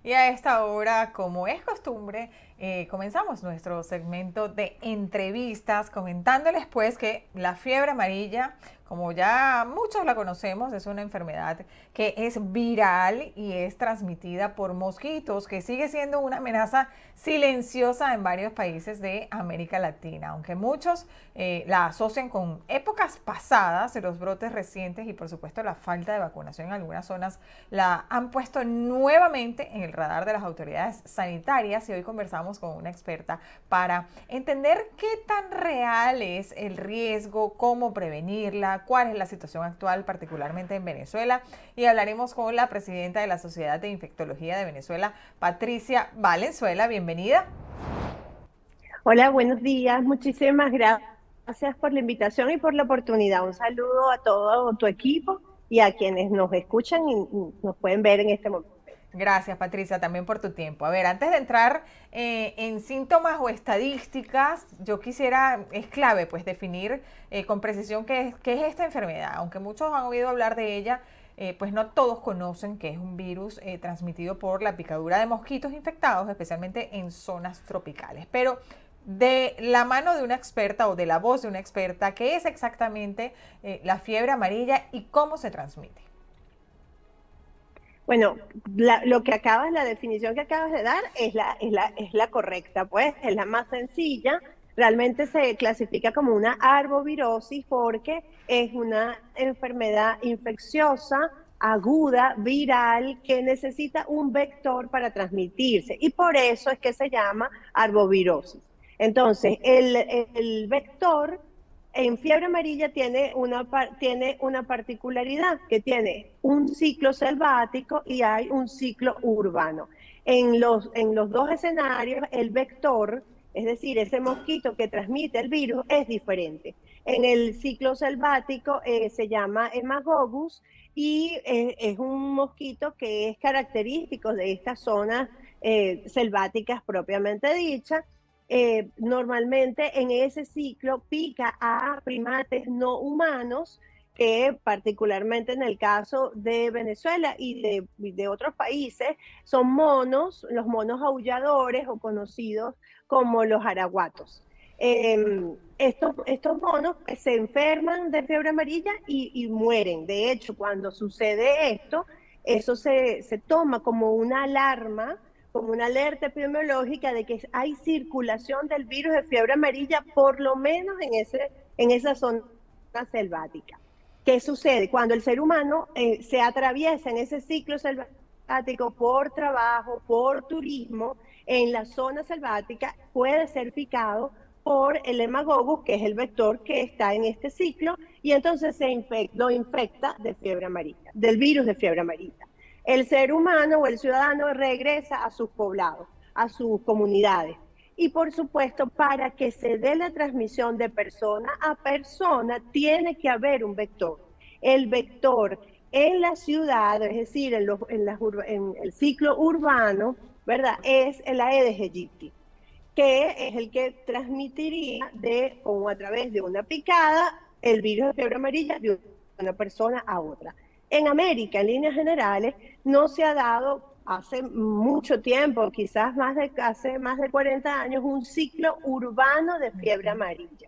Y a esta hora, como es costumbre, comenzamos nuestro segmento de entrevistas comentándoles pues que la fiebre amarilla, como ya muchos la conocemos, es una enfermedad que es viral y es transmitida por mosquitos, que sigue siendo una amenaza silenciosa en varios países de América Latina, aunque muchos la asocian con épocas pasadas, los brotes recientes y por supuesto la falta de vacunación en algunas zonas la han puesto nuevamente en el radar de las autoridades sanitarias y hoy conversamos con una experta para entender qué tan real es el riesgo, cómo prevenirla, cuál es la situación actual, particularmente en Venezuela. Y hablaremos con la presidenta de la Sociedad de Infectología de Venezuela, Patricia Valenzuela. Bienvenida. Hola, buenos días. Muchísimas gracias por la invitación y por la oportunidad. Un saludo a todo tu equipo y a quienes nos escuchan y nos pueden ver en este momento. Gracias, Patricia, también por tu tiempo. A ver, antes de entrar en síntomas o estadísticas, yo quisiera, es clave, pues, definir con precisión qué es esta enfermedad. Aunque muchos han oído hablar de ella, pues no todos conocen que es un virus transmitido por la picadura de mosquitos infectados, especialmente en zonas tropicales. Pero de la mano de una experta o de la voz de una experta, ¿qué es exactamente la fiebre amarilla y cómo se transmite? Bueno, lo que acabas, la definición que acabas de dar es la correcta, pues es la más sencilla. Realmente se clasifica como una arbovirosis porque es una enfermedad infecciosa, aguda, viral, que necesita un vector para transmitirse y por eso es que se llama arbovirosis. Entonces, el vector en fiebre amarilla tiene una particularidad, que tiene un ciclo selvático y hay un ciclo urbano. En los dos escenarios, el vector, es decir, ese mosquito que transmite el virus, es diferente. En el ciclo selvático se llama Hemagogus y es un mosquito que es característico de estas zonas selváticas propiamente dichas. Normalmente en ese ciclo pica a primates no humanos, que particularmente en el caso de Venezuela y de otros países son monos, los monos aulladores o conocidos como los araguatos. Estos monos pues, se enferman de fiebre amarilla y mueren. De hecho, cuando sucede esto, eso se toma como una alerta epidemiológica de que hay circulación del virus de fiebre amarilla, por lo menos en esa zona selvática. ¿Qué sucede? Cuando el ser humano se atraviesa en ese ciclo selvático por trabajo, por turismo, en la zona selvática puede ser picado por el hemagogus, que es el vector que está en este ciclo, y entonces lo infecta de fiebre amarilla, del virus de fiebre amarilla. El ser humano o el ciudadano regresa a sus poblados, a sus comunidades. Y por supuesto, para que se dé la transmisión de persona a persona, tiene que haber un vector. El vector en la ciudad, es decir, en el ciclo urbano, ¿verdad? Es el Aedes aegypti, que es el que transmitiría o a través de una picada el virus de fiebre amarilla de una persona a otra. En América, en líneas generales, no se ha dado hace mucho tiempo, quizás hace más de 40 años, un ciclo urbano de fiebre Okay. amarilla.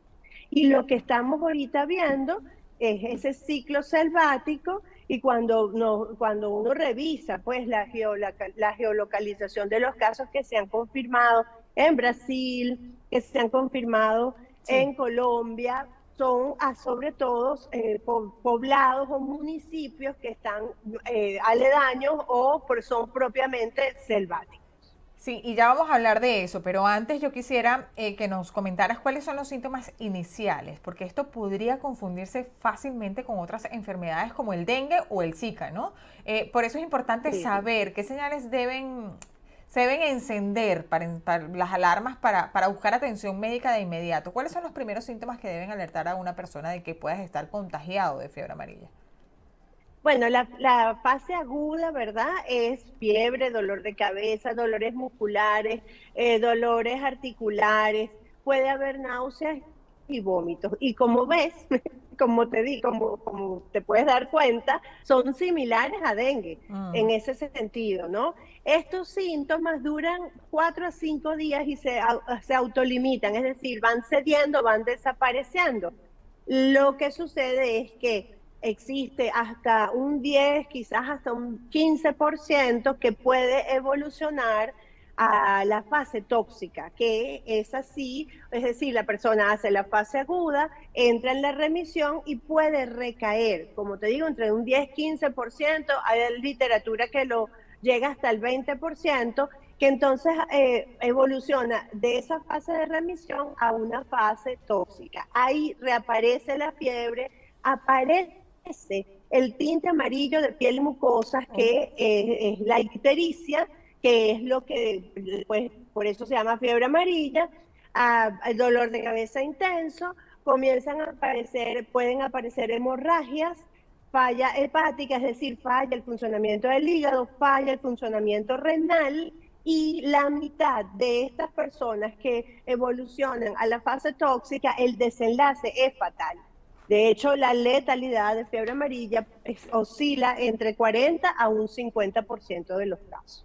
Y lo que estamos ahorita viendo es ese ciclo selvático y cuando uno revisa pues la geolocalización de los casos que se han confirmado en Brasil, que se han confirmado Sí. en Colombia, son sobre todo poblados o municipios que están aledaños o son propiamente selváticos. Sí, y ya vamos a hablar de eso, pero antes yo quisiera que nos comentaras cuáles son los síntomas iniciales, porque esto podría confundirse fácilmente con otras enfermedades como el dengue o el Zika, ¿no? Por eso es importante Sí. saber qué señales se deben encender para las alarmas para buscar atención médica de inmediato. ¿Cuáles son los primeros síntomas que deben alertar a una persona de que puedas estar contagiado de fiebre amarilla? Bueno, la fase aguda, ¿verdad? Es fiebre, dolor de cabeza, dolores musculares, dolores articulares, puede haber náuseas y vómitos. Y como ves, como te di, como te puedes dar cuenta, son similares a dengue en Mm. ese sentido, ¿no? Estos síntomas duran 4 a 5 días y se autolimitan, es decir, van cediendo, van desapareciendo. Lo que sucede es que existe hasta un 10, quizás hasta un 15% que puede evolucionar a la fase tóxica, que es así, es decir, la persona hace la fase aguda, entra en la remisión y puede recaer, como te digo, entre un 10-15%, hay literatura que lo llega hasta el 20%, que entonces evoluciona de esa fase de remisión a una fase tóxica. Ahí reaparece la fiebre, aparece el tinte amarillo de piel y mucosas, Oh. que es la ictericia, que es lo que, pues, por eso se llama fiebre amarilla, el dolor de cabeza intenso, comienzan a aparecer, pueden aparecer hemorragias, falla hepática, es decir, falla el funcionamiento del hígado, falla el funcionamiento renal, y la mitad de estas personas que evolucionan a la fase tóxica, el desenlace es fatal. De hecho, la letalidad de fiebre amarilla oscila entre 40 a un 50% de los casos.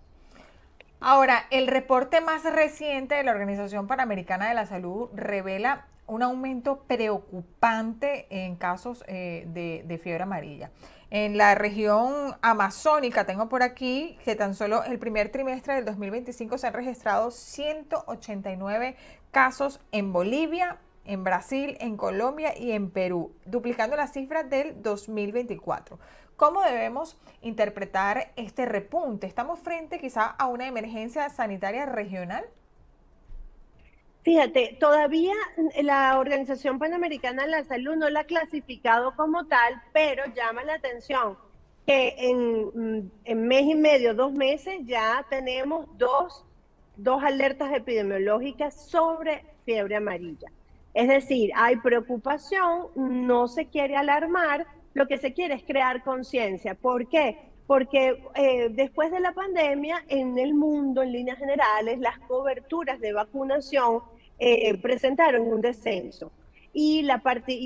Ahora, el reporte más reciente de la Organización Panamericana de la Salud revela un aumento preocupante en casos de fiebre amarilla. En la región amazónica, tengo por aquí que tan solo el primer trimestre del 2025 se han registrado 189 casos en Bolivia, en Brasil, en Colombia y en Perú, duplicando las cifras del 2024. ¿Cómo debemos interpretar este repunte? ¿Estamos frente quizá a una emergencia sanitaria regional? Fíjate, todavía la Organización Panamericana de la Salud no la ha clasificado como tal, pero llama la atención que en mes y medio, 2 meses, ya tenemos dos alertas epidemiológicas sobre fiebre amarilla. Es decir, hay preocupación, no se quiere alarmar, lo que se quiere es crear conciencia. ¿Por qué? Porque después de la pandemia, en el mundo, en líneas generales, las coberturas de vacunación presentaron un descenso. Y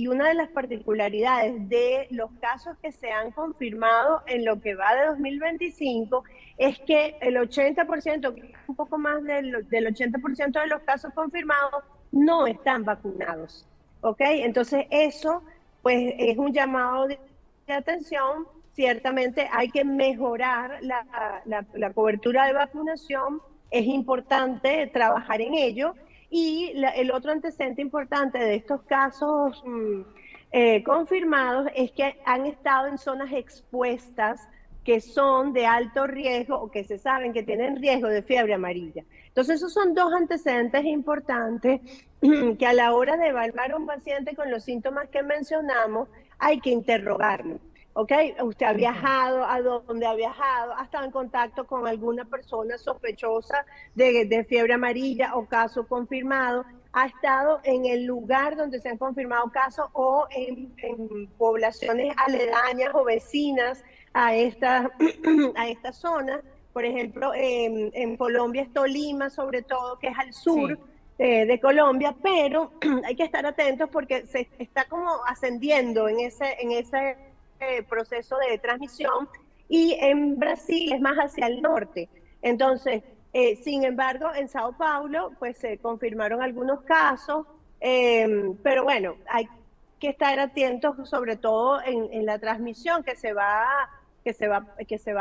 una de las particularidades de los casos que se han confirmado en lo que va de 2025 es que el 80%, un poco más del 80% de los casos confirmados, no están vacunados. ¿Ok? Entonces eso pues es un llamado de atención. Ciertamente hay que mejorar la cobertura de vacunación, es importante trabajar en ello. Y el otro antecedente importante de estos casos confirmados es que han estado en zonas expuestas que son de alto riesgo o que se saben que tienen riesgo de fiebre amarilla. Entonces, esos son dos antecedentes importantes que a la hora de evaluar a un paciente con los síntomas que mencionamos, hay que interrogarlo. ¿Ok? Usted ha Entiendo. viajado, a dónde ha viajado, ha estado en contacto con alguna persona sospechosa de fiebre amarilla o caso confirmado, ha estado en el lugar donde se han confirmado casos o en poblaciones aledañas o vecinas a esta zona. Por ejemplo, en Colombia es Tolima, sobre todo, que es al sur Sí. de Colombia, pero hay que estar atentos porque se está como ascendiendo en ese proceso de transmisión, y en Brasil es más hacia el norte. Entonces, sin embargo, en Sao Paulo, pues se confirmaron algunos casos, pero bueno, hay que estar atentos sobre todo en la transmisión que se va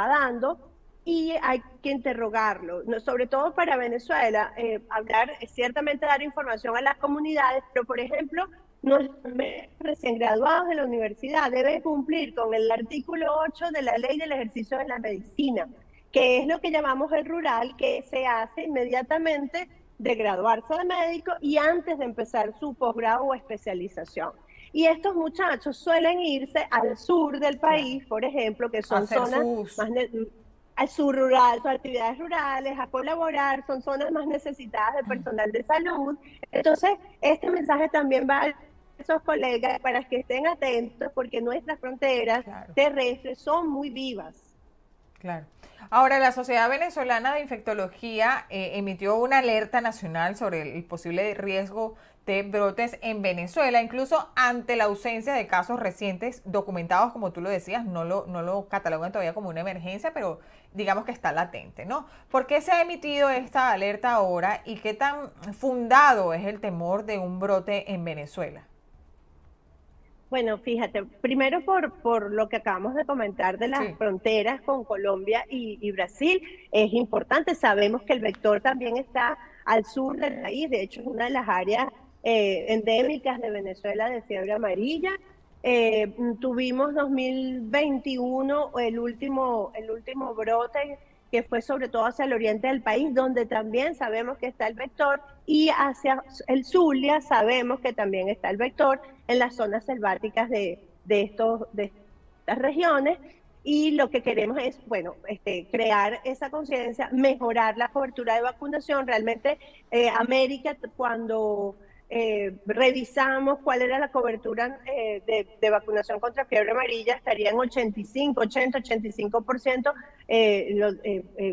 dando, y hay que interrogarlo, no, sobre todo para Venezuela, hablar, ciertamente dar información a las comunidades, pero por ejemplo, nuestros recién graduados de la universidad deben cumplir con el artículo 8 de la Ley del Ejercicio de la Medicina, que es lo que llamamos el rural, que se hace inmediatamente de graduarse de médico y antes de empezar su posgrado o especialización. Y estos muchachos suelen irse al sur del Claro. país, por ejemplo, que son Hacer zonas sus... más al sur rural, sus actividades rurales, a colaborar, son zonas más necesitadas de personal de salud. Entonces, este mensaje también va a esos colegas para que estén atentos, porque nuestras fronteras Claro. terrestres son muy vivas. Claro. Ahora, la Sociedad Venezolana de Infectología emitió una alerta nacional sobre el posible riesgo de brotes en Venezuela, incluso ante la ausencia de casos recientes documentados, como tú lo decías, no lo catalogan todavía como una emergencia, pero digamos que está latente, ¿no? ¿Por qué se ha emitido esta alerta ahora y qué tan fundado es el temor de un brote en Venezuela? Bueno, fíjate, primero por lo que acabamos de comentar de las Sí. fronteras con Colombia y Brasil, es importante, sabemos que el vector también está al sur del país, de hecho es una de las áreas endémicas de Venezuela de fiebre amarilla. Tuvimos 2021 el último brote que fue sobre todo hacia el oriente del país, donde también sabemos que está el vector, y hacia el Zulia sabemos que también está el vector en las zonas selváticas de estas regiones. Y lo que queremos es, bueno, crear esa conciencia, mejorar la cobertura de vacunación. Realmente, América, cuando revisamos cuál era la cobertura de vacunación contra fiebre amarilla, estaría en 85, 80, 85%, los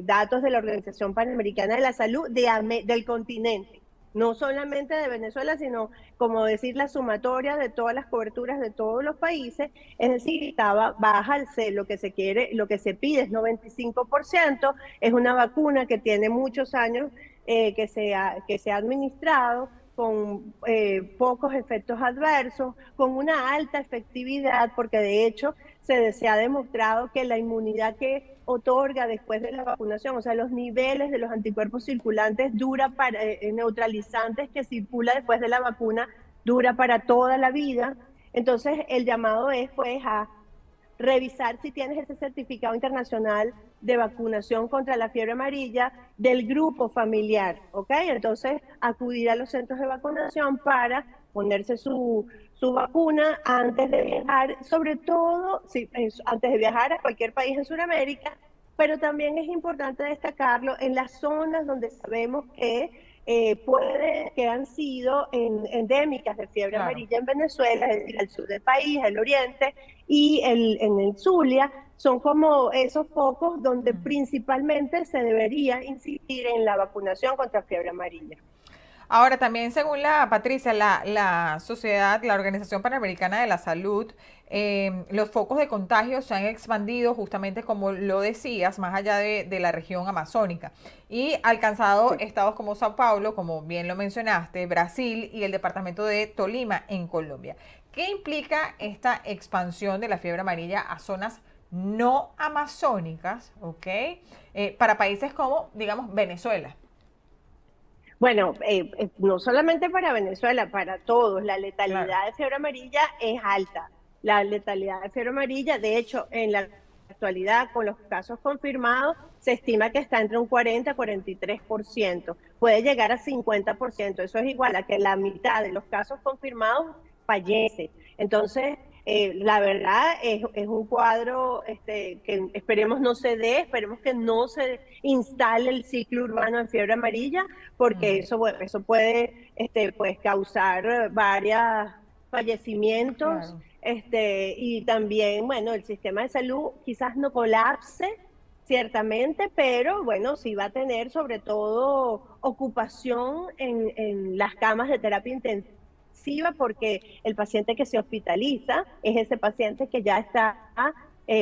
datos de la Organización Panamericana de la Salud del continente. No solamente de Venezuela, sino, como decir, la sumatoria de todas las coberturas de todos los países. Es decir, estaba baja lo que se quiere, lo que se pide es 95%. Es una vacuna que tiene muchos años que se ha administrado, con pocos efectos adversos, con una alta efectividad, porque de hecho se ha demostrado que la inmunidad que otorga después de la vacunación, o sea, los niveles de los anticuerpos circulantes neutralizantes que circula después de la vacuna, dura para toda la vida. Entonces, el llamado es pues a revisar si tienes ese certificado internacional de vacunación contra la fiebre amarilla del grupo familiar, ¿ok? Entonces, acudir a los centros de vacunación para ponerse su vacuna antes de viajar, sobre todo antes de viajar a cualquier país en Sudamérica, pero también es importante destacarlo en las zonas donde sabemos que han sido endémicas de fiebre Claro. amarilla en Venezuela, es decir, el sur del país, el oriente y en el Zulia. Son como esos focos donde Mm. principalmente se debería insistir en la vacunación contra fiebre amarilla. Ahora, también según Patricia, la sociedad, la Organización Panamericana de la Salud, los focos de contagio se han expandido justamente como lo decías, más allá de la región amazónica y alcanzado Sí. estados como Sao Paulo, como bien lo mencionaste, Brasil y el departamento de Tolima en Colombia. ¿Qué implica esta expansión de la fiebre amarilla a zonas no amazónicas, ok? Para países como, digamos, Venezuela. Bueno, no solamente para Venezuela, para todos, la Claro. letalidad de fiebre amarilla es alta. La letalidad de fiebre amarilla, de hecho, en la actualidad, con los casos confirmados, se estima que está entre un 40 y 43%. Puede llegar a 50%. Eso es igual a que la mitad de los casos confirmados fallece. Entonces, la verdad es un cuadro que esperemos no se dé, esperemos que no se instale el ciclo urbano de fiebre amarilla, porque Mm, eso puede pues, causar varios fallecimientos, claro. y también, bueno, el sistema de salud quizás no colapse, ciertamente, pero bueno, sí va a tener sobre todo ocupación en las camas de terapia intensiva, porque el paciente que se hospitaliza es ese paciente que ya está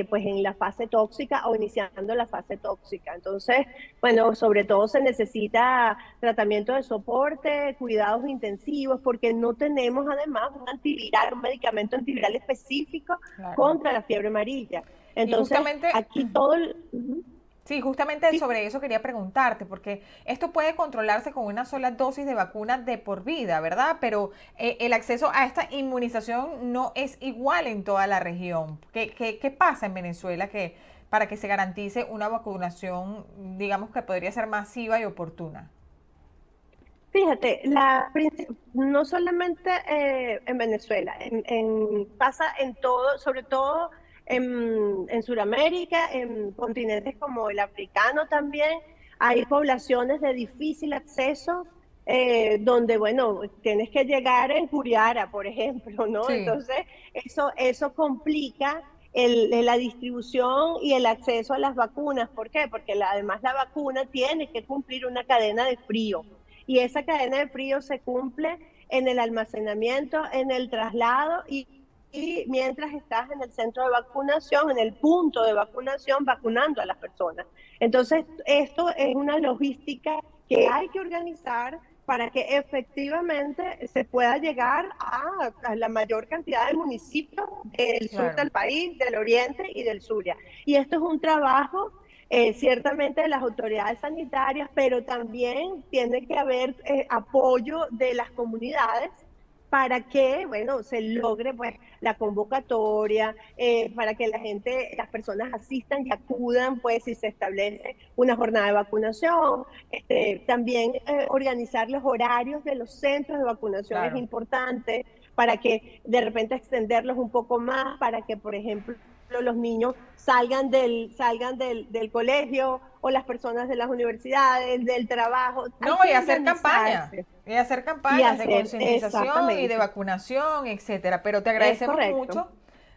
pues en la fase tóxica o iniciando la fase tóxica. Entonces, bueno, sobre todo se necesita tratamiento de soporte, cuidados intensivos, porque no tenemos además un medicamento antiviral específico Claro. contra la fiebre amarilla. Y Entonces, justamente, aquí todo el... sí, justamente Sí, sobre eso quería preguntarte, porque esto puede controlarse con una sola dosis de vacuna de por vida, ¿verdad? Pero el acceso a esta inmunización no es igual en toda la región. ¿Qué pasa en Venezuela para que se garantice una vacunación, digamos que podría ser masiva y oportuna? fíjate, no solamente en Venezuela, pasa en todo, sobre todo en Sudamérica, en continentes como el africano también, hay poblaciones de difícil acceso, donde, bueno, tienes que llegar en Curiara, por ejemplo, ¿no? Sí. Entonces, eso complica la distribución y el acceso a las vacunas. ¿Por qué? Porque además la vacuna tiene que cumplir una cadena de frío, y esa cadena de frío se cumple en el almacenamiento, en el traslado y mientras estás en el centro de vacunación, en el punto de vacunación, vacunando a las personas. Entonces, esto es una logística que hay que organizar para que efectivamente se pueda llegar a la mayor cantidad de municipios del sur Claro. del país, del oriente y del Zulia. Y esto es un trabajo ciertamente de las autoridades sanitarias, pero también tiene que haber apoyo de las comunidades para que, bueno, se logre pues la convocatoria, para que la gente, las personas asistan y acudan, pues si se establece una jornada de vacunación, también organizar los horarios de los centros de vacunación es Claro. importante para que de repente extenderlos un poco más, para que, por ejemplo, los niños salgan del colegio o las personas de las universidades, del trabajo. Hay No, que organizarse y hacer y campañas de hacer concientización y de exactamente. vacunación, etcétera. Pero te Es agradecemos correcto. mucho,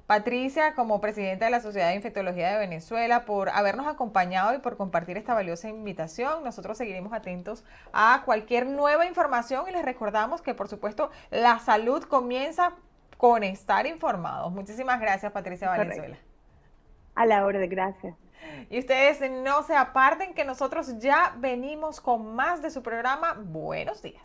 Patricia, como presidenta de la Sociedad de Infectología de Venezuela, por habernos acompañado y por compartir esta valiosa invitación. Nosotros seguiremos atentos a cualquier nueva información y les recordamos que, por supuesto, la salud comienza con estar informados. Muchísimas gracias, Patricia Es correcto. Valenzuela. A la hora de gracias. Y ustedes no se aparten que nosotros ya venimos con más de su programa. Buenos días.